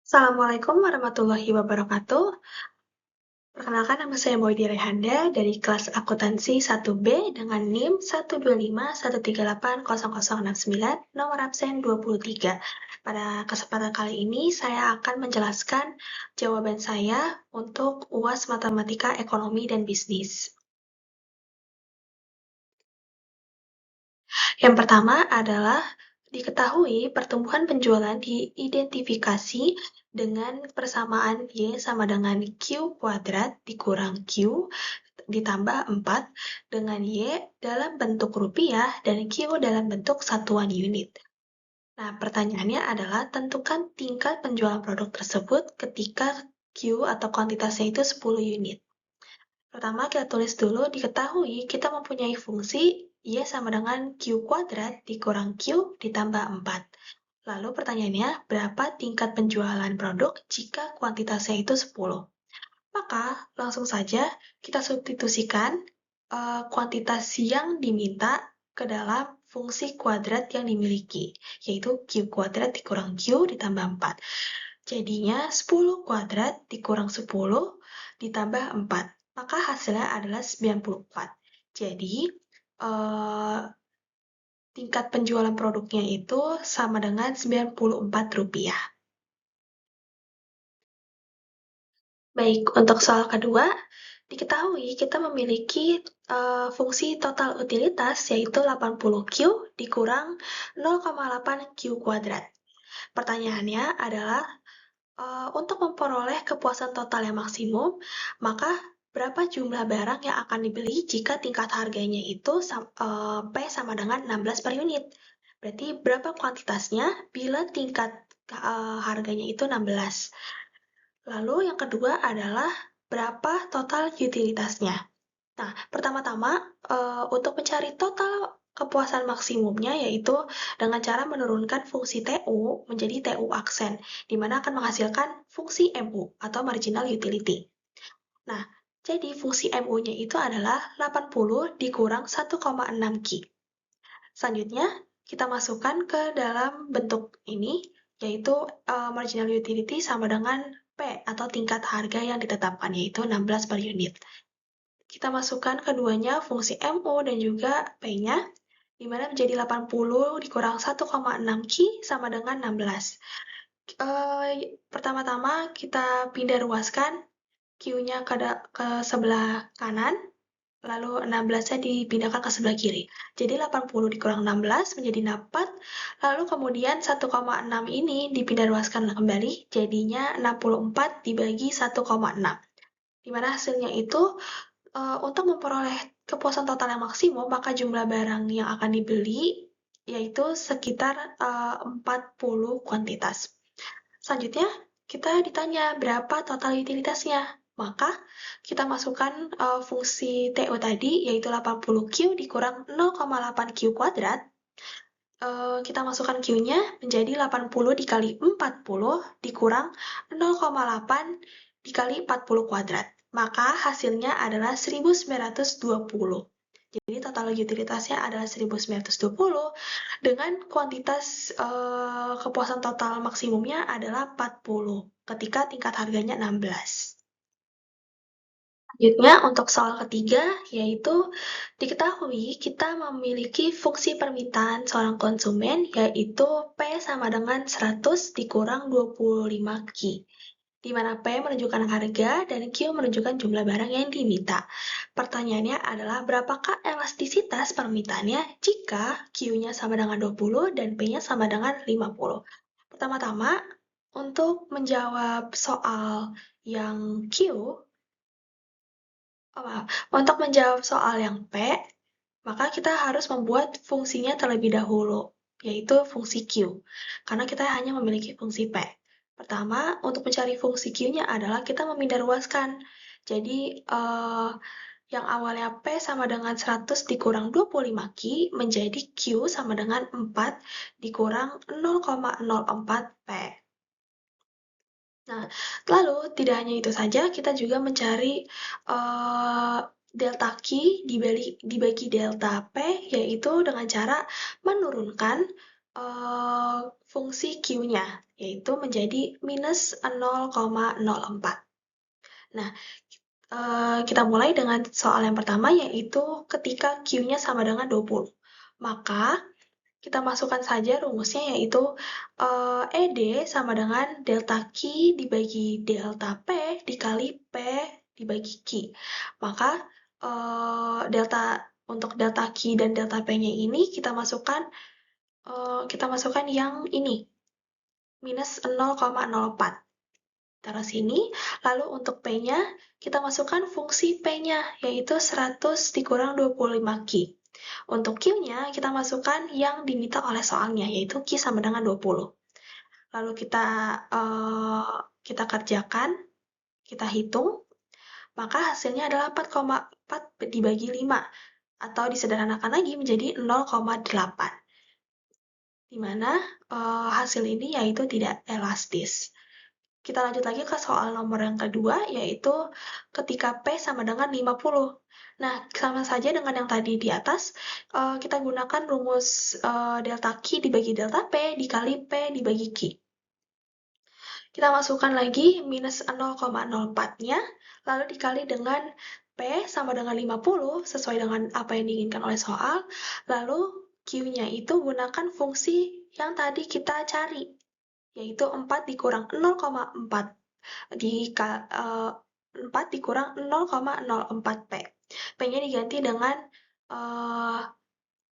Assalamualaikum warahmatullahi wabarakatuh. Perkenalkan, nama saya Boydi Rehanda dari kelas akuntansi 1B dengan NIM 12513800069, nomor absen 23. Pada kesempatan kali ini saya akan menjelaskan jawaban saya untuk UAS Matematika Ekonomi dan Bisnis. Yang pertama adalah diketahui pertumbuhan penjualan diidentifikasi dengan persamaan Y sama dengan Q kuadrat dikurang Q ditambah 4 dengan Y dalam bentuk rupiah dan Q dalam bentuk satuan unit. Nah, pertanyaannya adalah tentukan tingkat penjualan produk tersebut ketika Q atau kuantitasnya itu 10 unit. Pertama, kita tulis dulu, diketahui kita mempunyai fungsi Y sama dengan Q kuadrat dikurang Q ditambah 4. Lalu pertanyaannya, berapa tingkat penjualan produk jika kuantitasnya itu 10? Maka langsung saja kita substitusikan kuantitas yang diminta ke dalam fungsi kuadrat yang dimiliki, yaitu Q kuadrat dikurang Q ditambah 4. Jadinya 10 kuadrat dikurang 10 ditambah 4. Maka hasilnya adalah 94. Jadi, tingkat penjualan produknya itu sama dengan Rp94. Baik, untuk soal kedua, diketahui kita memiliki fungsi total utilitas yaitu 80Q dikurang 0,8 Q kuadrat. Pertanyaannya adalah, untuk memperoleh kepuasan total yang maksimum, maka berapa jumlah barang yang akan dibeli jika tingkat harganya itu P sama dengan 16 per unit? Berarti berapa kuantitasnya bila tingkat harganya itu 16? Lalu yang kedua adalah berapa total utilitasnya. Nah, pertama-tama untuk mencari total kepuasan maksimumnya yaitu dengan cara menurunkan fungsi TU menjadi TU aksen, di mana akan menghasilkan fungsi MU atau marginal utility. Nah, jadi fungsi MU-nya itu adalah 80 dikurang 1,6 Q. Selanjutnya, kita masukkan ke dalam bentuk ini, yaitu marginal utility sama dengan P atau tingkat harga yang ditetapkan, yaitu 16 per unit. Kita masukkan keduanya fungsi MU dan juga P-nya, di mana menjadi 80 dikurang 1,6 Q sama dengan 16. Pertama-tama kita pindah ruaskan Q-nya ke sebelah kanan, lalu 16-nya dipindahkan ke sebelah kiri. Jadi 80 dikurang 16 menjadi 4, lalu kemudian 1,6 ini dipindah ruaskan kembali, jadinya 64 dibagi 1,6. Di mana hasilnya itu untuk memperoleh kepuasan total yang maksimum, maka jumlah barang yang akan dibeli yaitu sekitar 40 kuantitas. Selanjutnya, kita ditanya berapa total utilitasnya. Maka, kita masukkan fungsi TU tadi, yaitu 80Q dikurang 0,8 Q kuadrat. Kita masukkan Q-nya menjadi 80 dikali 40 dikurang 0,8 dikali 40 kuadrat. Maka hasilnya adalah 1920. Jadi total utilitasnya adalah 1920 dengan kuantitas kepuasan total maksimumnya adalah 40 ketika tingkat harganya 16. Selanjutnya untuk soal ketiga, yaitu diketahui kita memiliki fungsi permintaan seorang konsumen yaitu P sama dengan 100 dikurang 25Q, di mana P menunjukkan harga dan Q menunjukkan jumlah barang yang diminta. Pertanyaannya adalah berapakah elastisitas permintaannya jika Q-nya sama dengan 20 dan P-nya sama dengan 50. Pertama-tama, untuk menjawab soal yang Q, untuk menjawab soal yang P, maka kita harus membuat fungsinya terlebih dahulu, yaitu fungsi Q, karena kita hanya memiliki fungsi P. Pertama, untuk mencari fungsi Q-nya adalah kita memindah ruaskan. Jadi, yang awalnya P sama dengan 100 dikurang 25Q menjadi Q sama dengan 4 dikurang 0,04 P. Nah, lalu tidak hanya itu saja, kita juga mencari delta Q dibagi delta P, yaitu dengan cara menurunkan fungsi Q-nya, yaitu menjadi minus 0,04. Nah, kita mulai dengan soal yang pertama, yaitu ketika Q-nya sama dengan 20. Maka, kita masukkan saja rumusnya, yaitu ED sama dengan delta Q dibagi delta P dikali P dibagi Q. Maka, untuk delta Q dan delta P-nya ini kita masukkan yang ini, minus 0,04. Taruh sini, lalu untuk P-nya, kita masukkan fungsi P-nya, yaitu 100 dikurang 25Q. Untuk Q-nya, kita masukkan yang diminta oleh soalnya, yaitu Q sama dengan 20. Lalu kita kerjakan, kita hitung, maka hasilnya adalah 4,4 dibagi 5, atau disederhanakan lagi menjadi 0,8. Di mana hasil ini yaitu tidak elastis. Kita lanjut lagi ke soal nomor yang kedua, yaitu ketika P sama dengan 50. Nah, sama saja dengan yang tadi di atas, kita gunakan rumus delta Q dibagi delta P dikali P dibagi Q. Kita masukkan lagi minus 0,04-nya, lalu dikali dengan P sama dengan 50, sesuai dengan apa yang diinginkan oleh soal, lalu Q-nya itu gunakan fungsi yang tadi kita cari, yaitu 4 dikurang 0,4 4 dikurang 0,04 P. P-nya diganti dengan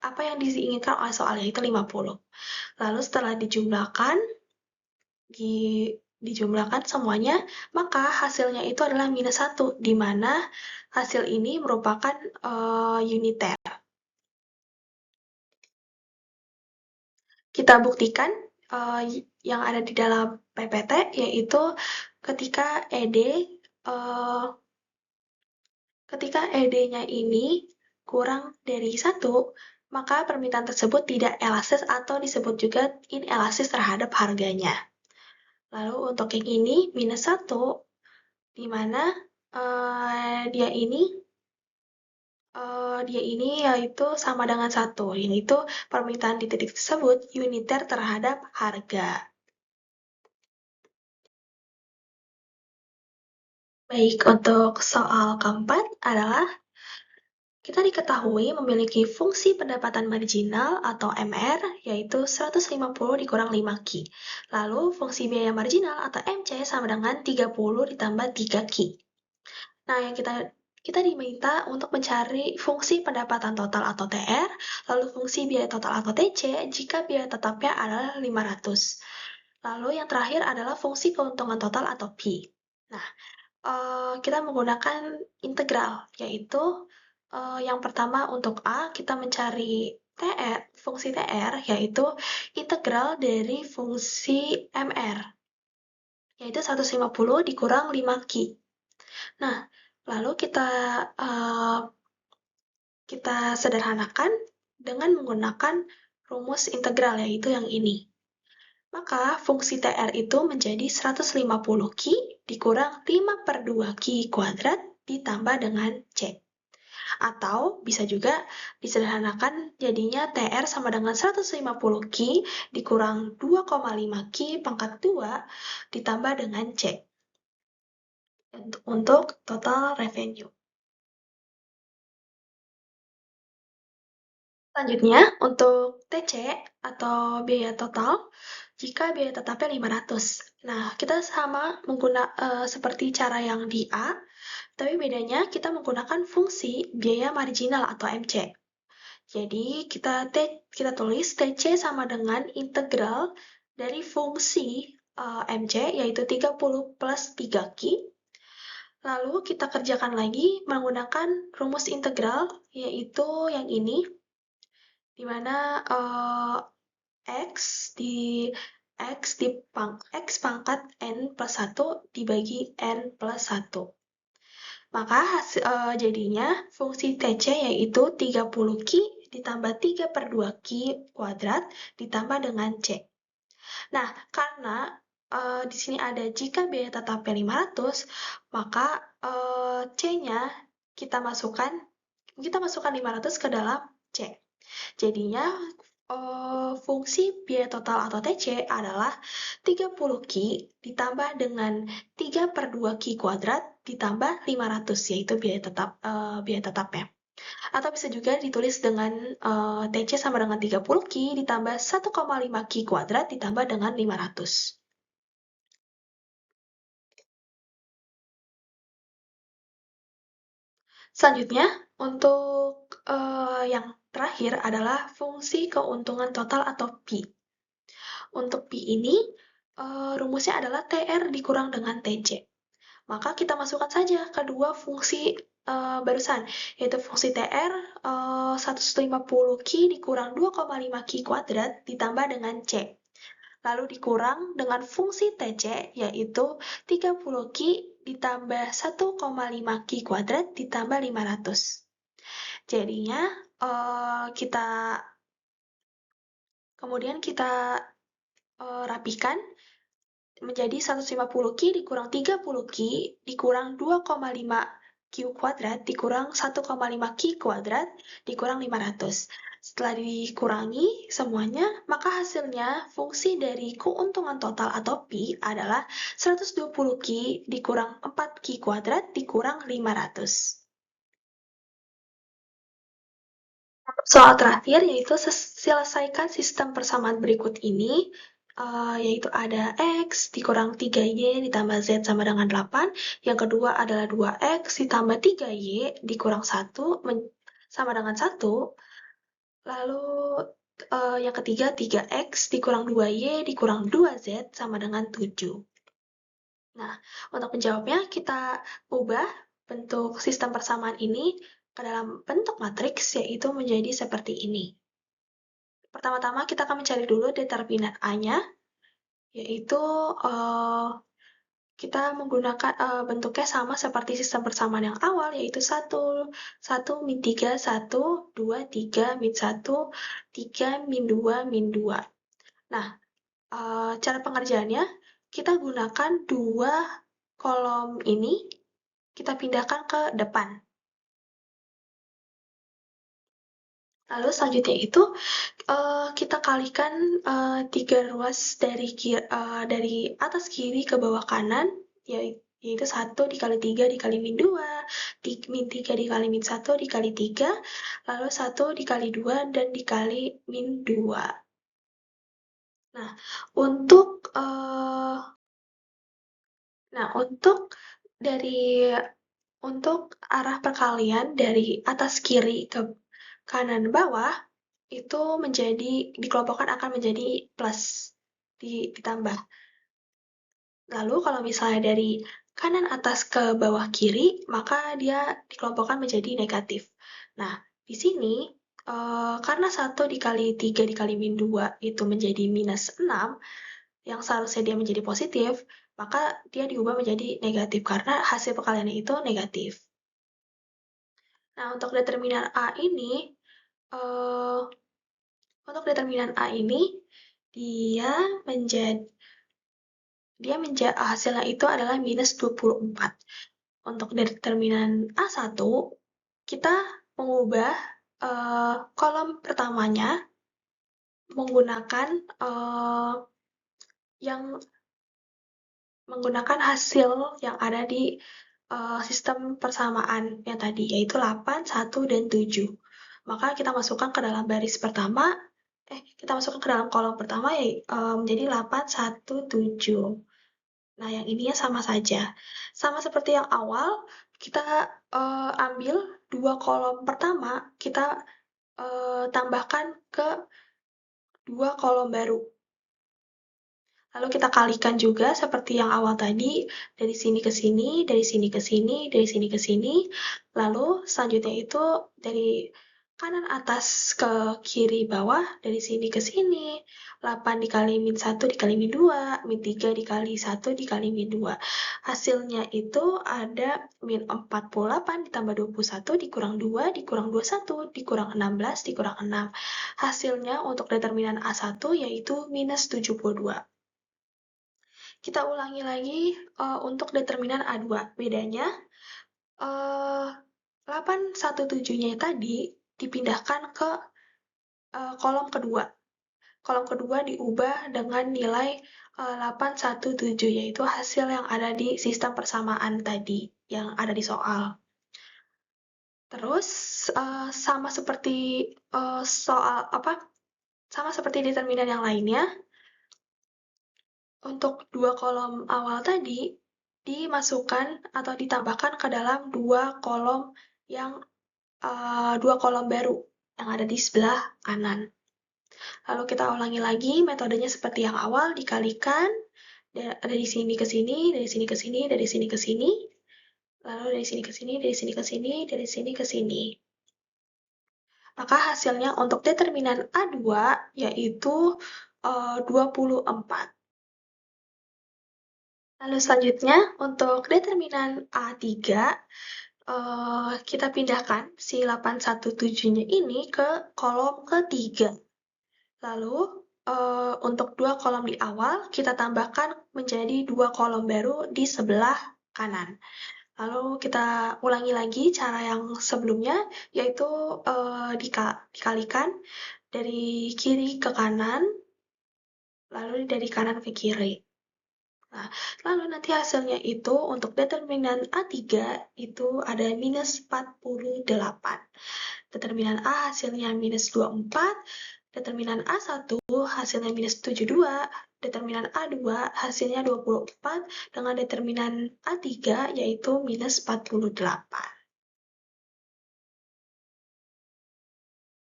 apa yang diinginkan oleh soal, yaitu 50. Lalu setelah dijumlahkan semuanya, maka hasilnya itu adalah minus 1, di mana hasil ini merupakan uniter. Kita buktikan yang ada di dalam PPT, yaitu ketika ED-nya ini kurang dari 1, maka permintaan tersebut tidak elastis atau disebut juga inelastis terhadap harganya. Lalu untuk yang ini, minus 1, di mana dia ini yaitu sama dengan 1, yaitu permintaan di titik tersebut uniter terhadap harga. Baik, untuk soal keempat adalah kita diketahui memiliki fungsi pendapatan marginal atau MR, yaitu 150 dikurang 5Q. Lalu fungsi biaya marginal atau MC sama dengan 30 ditambah 3Q. Nah, yang kita diminta untuk mencari fungsi pendapatan total atau TR, lalu fungsi biaya total atau TC jika biaya tetapnya adalah 500. Lalu yang terakhir adalah fungsi keuntungan total atau P. Nah, kita menggunakan integral, yaitu yang pertama untuk A, kita mencari fungsi TR, yaitu integral dari fungsi MR, yaitu 150 dikurang 5Q. Nah, lalu kita sederhanakan dengan menggunakan rumus integral, yaitu yang ini. Maka fungsi TR itu menjadi 150Q dikurang 5/2Q kuadrat ditambah dengan C. Atau bisa juga disederhanakan jadinya TR sama dengan 150Q dikurang 2,5Q pangkat 2 ditambah dengan C. Untuk total revenue. Selanjutnya, untuk TC atau biaya total, jika biaya tetapnya 500. Nah, kita sama seperti cara yang di A, tapi bedanya kita menggunakan fungsi biaya marginal atau MC. Jadi, kita tulis TC sama dengan integral dari fungsi MC, yaitu 30 plus 3Q. Lalu kita kerjakan lagi menggunakan rumus integral, yaitu yang ini, di mana X pangkat N plus 1 dibagi N plus 1. Maka jadinya fungsi TC yaitu 30Q ditambah 3/2Q kuadrat ditambah dengan C. Nah, karena di sini ada jika biaya tetapnya 500, maka C-nya kita masukkan 500 ke dalam C. Jadinya fungsi biaya total atau TC adalah 30 Q ditambah dengan 3/2 Q kuadrat ditambah 500, yaitu biaya tetapnya. Atau bisa juga ditulis dengan TC sama dengan 30 Q ditambah 1,5 Q kuadrat ditambah dengan 500. Selanjutnya, untuk yang terakhir adalah fungsi keuntungan total atau Pi. Untuk Pi ini, rumusnya adalah TR dikurang dengan TC. Maka kita masukkan saja kedua fungsi barusan, yaitu fungsi TR 150 Q dikurang 2,5 Q kuadrat ditambah dengan C. Lalu dikurang dengan fungsi TC, yaitu 30 Q ditambah 1,5 Q kuadrat ditambah 500. Jadinya, kemudian kita rapikan menjadi 150 Q dikurang 30 Q dikurang 2,5 Q kuadrat dikurang 1,5 Q kuadrat dikurang 500. Setelah dikurangi semuanya, maka hasilnya fungsi dari keuntungan total atau Pi adalah 120 Q dikurang 4 Q kuadrat dikurang 500. Soal terakhir yaitu selesaikan sistem persamaan berikut ini, yaitu ada X dikurang 3Y ditambah Z sama dengan 8. Yang kedua adalah 2X ditambah 3Y dikurang 1 sama dengan 1. Lalu yang ketiga 3X dikurang 2Y dikurang 2Z sama dengan 7. Nah, untuk menjawabnya kita ubah bentuk sistem persamaan ini ke dalam bentuk matriks, yaitu menjadi seperti ini. Pertama-tama kita akan mencari dulu determinan A-nya, yaitu kita menggunakan bentuknya sama seperti sistem persamaan yang awal, yaitu 1, 1, min 3, 1, 2, 3, min 1, 3, min 2, min 2. Nah, cara pengerjaannya, kita gunakan dua kolom ini, kita pindahkan ke depan. Lalu selanjutnya itu kita kalikan 3 ruas dari atas kiri ke bawah kanan, yaitu 1 dikali 3 dikali min 2, min 3 dikali min 1 dikali 3, lalu 1 dikali 2 dan dikali min 2. Nah, untuk arah perkalian dari atas kiri ke kanan bawah, itu dikelompokkan akan menjadi plus, ditambah. Lalu kalau misalnya dari kanan atas ke bawah kiri, maka dia dikelompokkan menjadi negatif. Nah, di sini, karena 1 dikali 3 dikali min 2 itu menjadi minus 6, yang seharusnya dia menjadi positif, maka dia diubah menjadi negatif karena hasil perkaliannya itu negatif. Nah, untuk determinan A ini, hasilnya itu adalah minus 24. Untuk determinan A1, kita mengubah kolom pertamanya menggunakan hasil yang ada di sistem persamaan yang tadi, yaitu 8, 1, dan 7. Maka kita masukkan ke dalam kolom pertama menjadi 8, 1, 7. Nah, yang ininya sama saja. Sama seperti yang awal, kita ambil dua kolom pertama, kita tambahkan ke dua kolom baru. Lalu kita kalikan juga seperti yang awal tadi, dari sini ke sini, dari sini ke sini, dari sini ke sini. Lalu selanjutnya itu dari kanan atas ke kiri bawah, dari sini ke sini. 8 dikali min 1 dikali min 2, min 3 dikali 1 dikali min 2. Hasilnya itu ada min 48 ditambah 21 dikurang 2 dikurang 21 dikurang 16 dikurang 6. Hasilnya untuk determinan A1 yaitu minus 72. Kita ulangi lagi untuk determinan A2. Bedanya, 817-nya tadi dipindahkan ke kolom kedua. kolom kedua diubah dengan nilai 817, yaitu hasil yang ada di sistem persamaan tadi, yang ada di soal. Terus, sama seperti sama seperti determinan yang lainnya, untuk dua kolom awal tadi, dimasukkan atau ditambahkan ke dalam dua kolom baru yang ada di sebelah kanan. Lalu kita ulangi lagi metodenya seperti yang awal, dikalikan dari sini ke sini, dari sini ke sini, dari sini ke sini, lalu dari sini ke sini, dari sini ke sini, dari sini ke sini. Maka hasilnya untuk determinan A2 yaitu 24. Lalu selanjutnya untuk determinan A3, kita pindahkan si 817-nya ini ke kolom ketiga. Lalu, untuk dua kolom di awal, kita tambahkan menjadi dua kolom baru di sebelah kanan. Lalu kita ulangi lagi cara yang sebelumnya, yaitu dikalikan dari kiri ke kanan, lalu dari kanan ke kiri. Nah, lalu nanti hasilnya itu untuk determinan A3 itu ada minus 48. Determinan A hasilnya minus 24, determinan A1 hasilnya minus 72, determinan A2 hasilnya 24, dengan determinan A3 yaitu minus 48.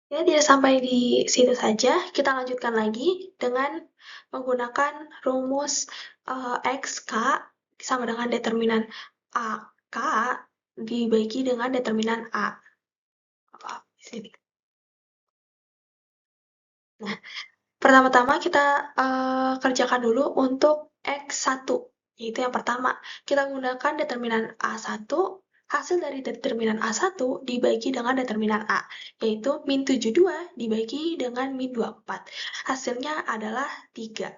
Ya, tidak sampai di situ saja, kita lanjutkan lagi dengan menggunakan rumus XK sama dengan determinan AK dibagi dengan determinan A. Di sini. Nah, pertama-tama kita kerjakan dulu untuk X1, yaitu yang pertama. Kita gunakan determinan A1, hasil dari determinan A1 dibagi dengan determinan A, yaitu min 72 dibagi dengan min 24. Hasilnya adalah 3.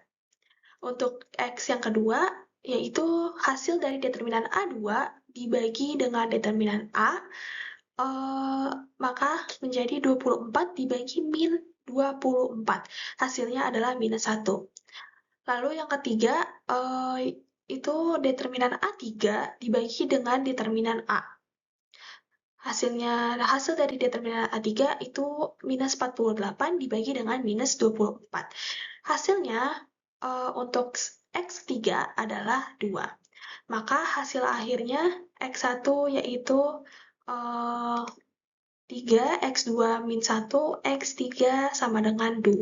Untuk X yang kedua, yaitu hasil dari determinan A2 dibagi dengan determinan A, maka menjadi 24 dibagi min 24. Hasilnya adalah minus 1. Lalu yang ketiga, itu determinan A3 dibagi dengan determinan A. Hasil dari determinan A3 itu minus 48 dibagi dengan minus 24. Hasilnya untuk X3 adalah 2. Maka hasil akhirnya X1 yaitu 3, X2 min 1, X3 sama dengan 2.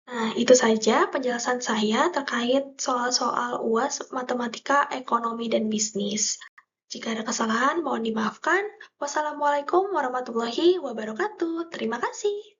Nah, itu saja penjelasan saya terkait soal-soal UAS Matematika, Ekonomi, dan Bisnis. Jika ada kesalahan, mohon dimaafkan. Wassalamualaikum warahmatullahi wabarakatuh. Terima kasih.